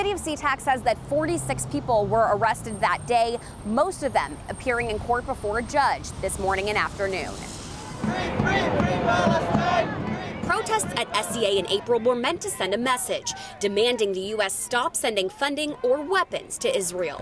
The city of SeaTac says that 46 people were arrested that day, most of them appearing in court before a judge this morning and afternoon. Free Palestine! Protests at SEA in April were meant to send a message, demanding the U.S. stop sending funding or weapons to Israel.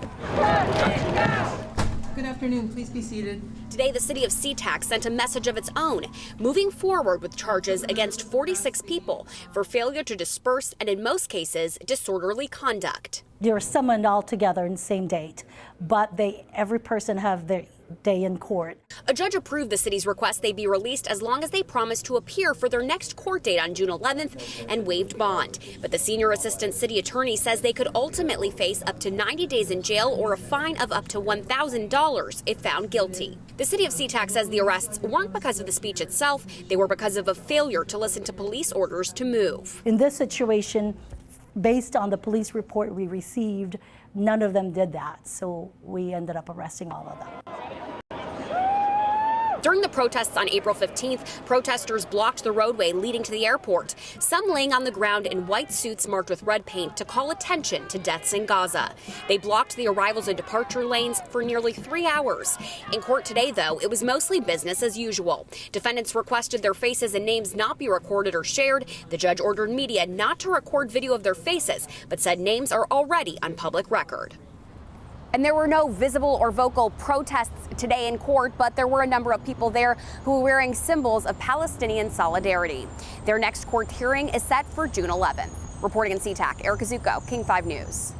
Good afternoon. Please be seated. Today, the city of SeaTac sent a message of its own, moving forward with charges against 46 people for failure to disperse and, in most cases, disorderly conduct. They were summoned all together in the same date, but every person have their day in court. A judge approved the city's request they be released as long as they promised to appear for their next court date on June 11th and waived bond. But the senior assistant city attorney says they could ultimately face up to 90 days in jail or a fine of up to $1,000 if found guilty. The city of SeaTac says the arrests weren't because of the speech itself, they were because of a failure to listen to police orders to move. In this situation, based on the police report we received, none of them did that, so we ended up arresting all of them. During the protests on April 15th, protesters blocked the roadway leading to the airport, some laying on the ground in white suits marked with red paint to call attention to deaths in Gaza. They blocked the arrivals and departure lanes for nearly 3 hours. In court today, though, it was mostly business as usual. Defendants requested their faces and names not be recorded or shared. The judge ordered media not to record video of their faces, but said names are already on public record. And there were no visible or vocal protests today in court, but there were a number of people there who were wearing symbols of Palestinian solidarity. Their next court hearing is set for June 11th. Reporting in SeaTac, Erica Zucco, King 5 News.